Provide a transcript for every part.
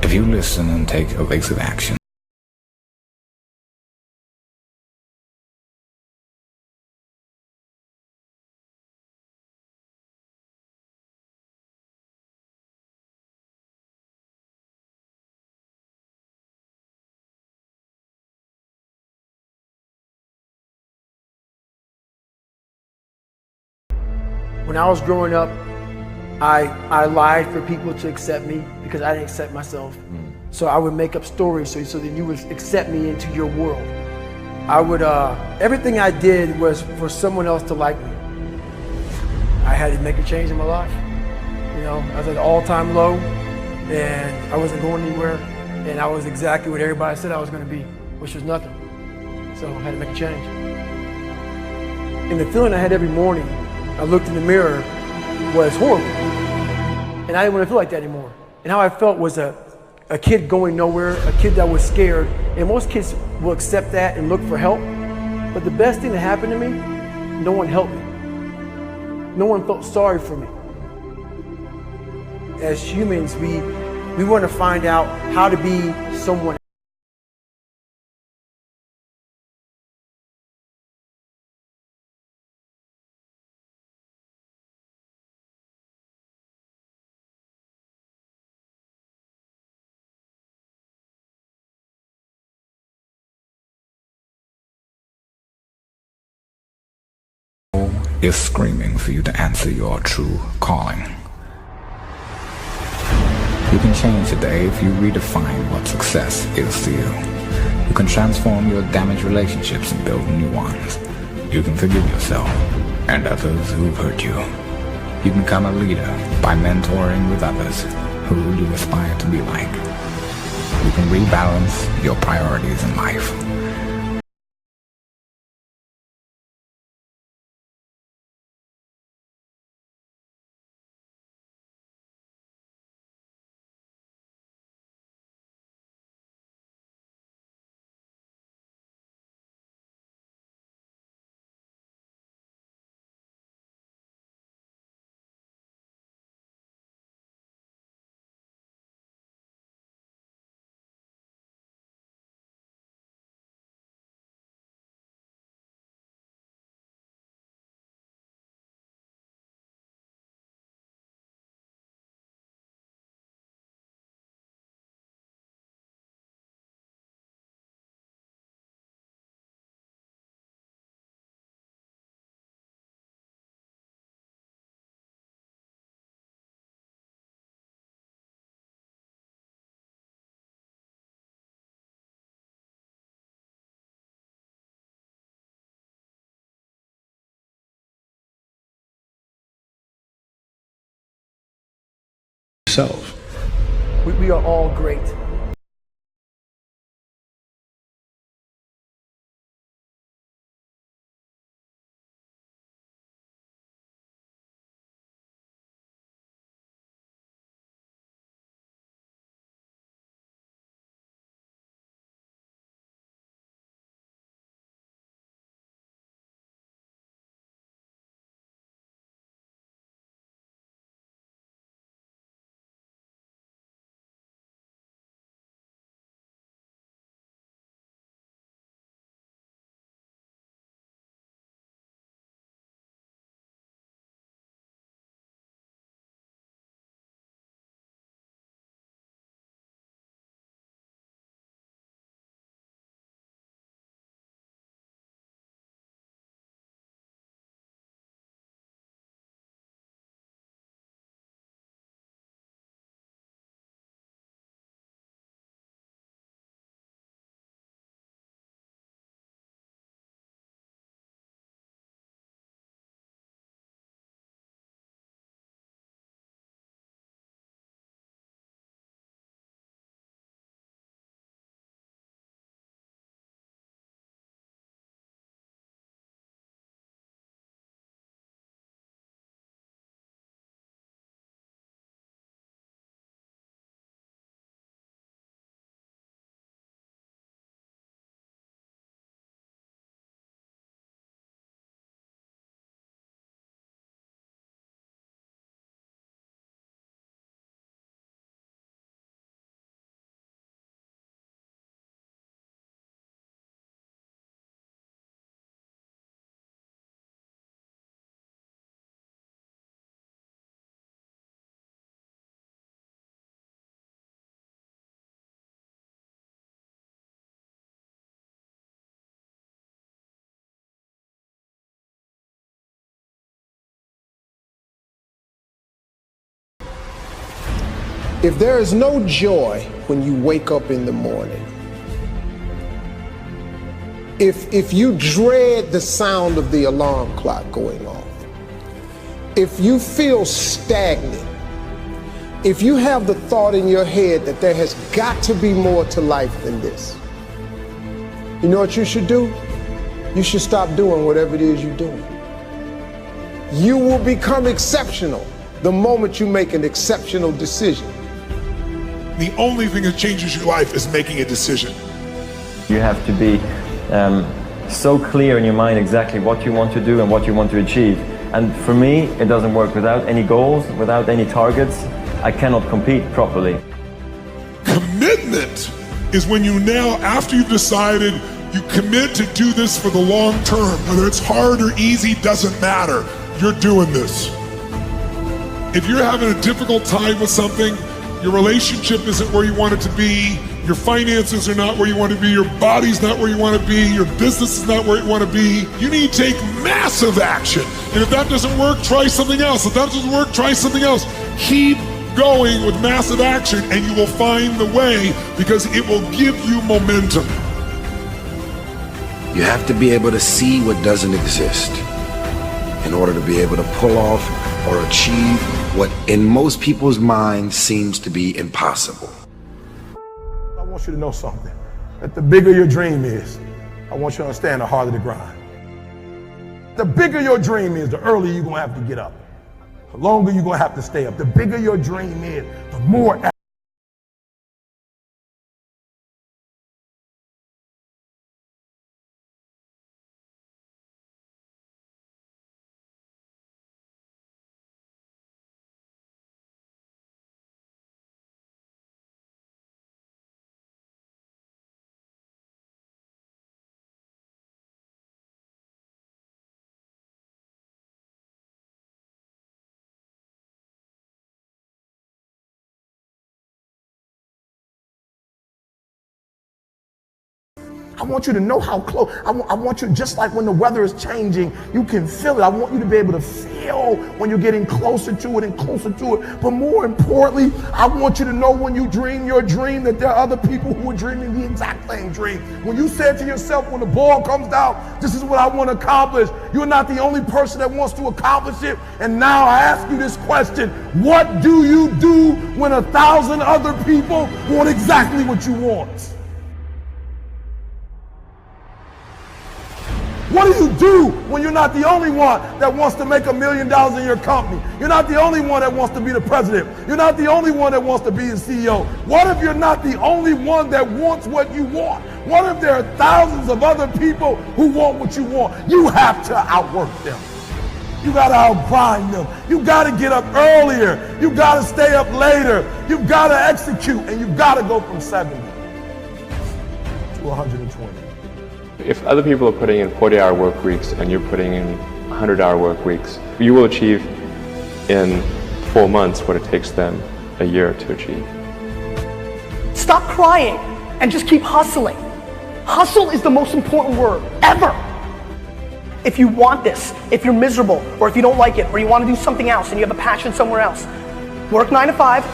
If you listen and take evasive action, when I was growing up, I lied for people to accept me because I didn't accept myself. So I would make up stories so that you would accept me into your world. I would, everything I did was for someone else to like me. I had to make a change in my life. You know, I was at an all-time low and I wasn't going anywhere and I was exactly what everybody said I was gonna be, which was nothing. So I had to make a change. And the feeling I had every morning, I looked in the mirror, was horrible. And I didn't want to feel like that anymore. And how I felt was a kid going nowhere, a kid that was scared. And most kids will accept that and look for help. But the best thing that happened to me, no one helped me. No one felt sorry for me. As humans, we want to find out how to be someone. is screaming for you to answer your true calling. You can change today if you redefine what success is to you. You can transform your damaged relationships and build new ones. You can forgive yourself and others who've hurt you. You can become a leader by mentoring with others who you aspire to be like. You can rebalance your priorities in life. We are all great. If there is no joy when you wake up in the morning, if you dread the sound of the alarm clock going off, if you feel stagnant, if you have the thought in your head that there has got to be more to life than this, you know what you should do? You should stop doing whatever it is you're doing. You will become exceptional the moment you make an exceptional decision. The only thing that changes your life is making a decision. You have to be so clear in your mind exactly what you want to do and what you want to achieve. And for me, it doesn't work without any goals, without any targets. I cannot compete properly. Commitment is when you now, after you've decided, you commit to do this for the long term. Whether it's hard or easy, doesn't matter. You're doing this. If you're having a difficult time with something, your relationship isn't where you want it to be, your finances are not where you want to be, your body's not where you want to be, your business is not where you want to be, you need to take massive action. And if that doesn't work, try something else. If that doesn't work, try something else. Keep going with massive action and you will find the way, because it will give you momentum. You have to be able to see what doesn't exist in order to be able to pull off or achieve what in most people's minds seems to be impossible. I want you to know something, that the bigger your dream is, I want you to understand the harder the grind. The bigger your dream is, the earlier you're gonna have to get up. The longer you're gonna have to stay up. The bigger your dream is, the more I want you to know how close, I want you, just like when the weather is changing, you can feel it. I want you to be able to feel when you're getting closer to it and closer to it. But more importantly, I want you to know when you dream your dream that there are other people who are dreaming the exact same dream. When you said to yourself, when the ball comes down, this is what I want to accomplish, you're not the only person that wants to accomplish it. And now I ask you this question: what do you do when 1,000 other people want exactly what you want? What do you do when you're not the only one that wants to make $1 million in your company? You're not the only one that wants to be the president. You're not the only one that wants to be the CEO. What if you're not the only one that wants what you want? What if there are thousands of other people who want what you want? You have to outwork them. You gotta outgrind them. You gotta get up earlier. You gotta stay up later. You gotta execute, and you gotta go from 70 to 120. If other people are putting in 40-hour work weeks and you're putting in 100-hour work weeks, you will achieve in 4 months what it takes them a year to achieve. Stop crying and just keep hustling. Hustle is the most important word ever. If you want this, if you're miserable, or if you don't like it, or you want to do something else and you have a passion somewhere else, work 9 to 5,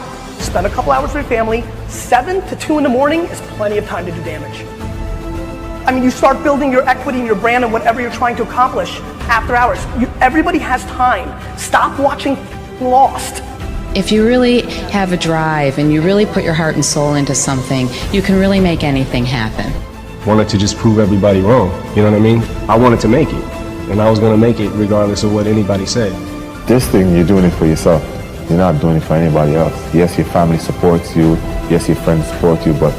spend a couple hours with your family. 7 to 2 in the morning is plenty of time to do damage. I mean, you start building your equity and your brand and whatever you're trying to accomplish after hours. Everybody has time. Stop watching Lost. If you really have a drive and you really put your heart and soul into something, you can really make anything happen. Wanted to just prove everybody wrong, you know what I mean? I wanted to make it, and I was gonna make it regardless of what anybody said. This thing, you're doing it for yourself. You're not doing it for anybody else. Yes, your family supports you. Yes, your friends support you, but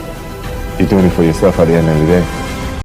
you're doing it for yourself at the end of the day.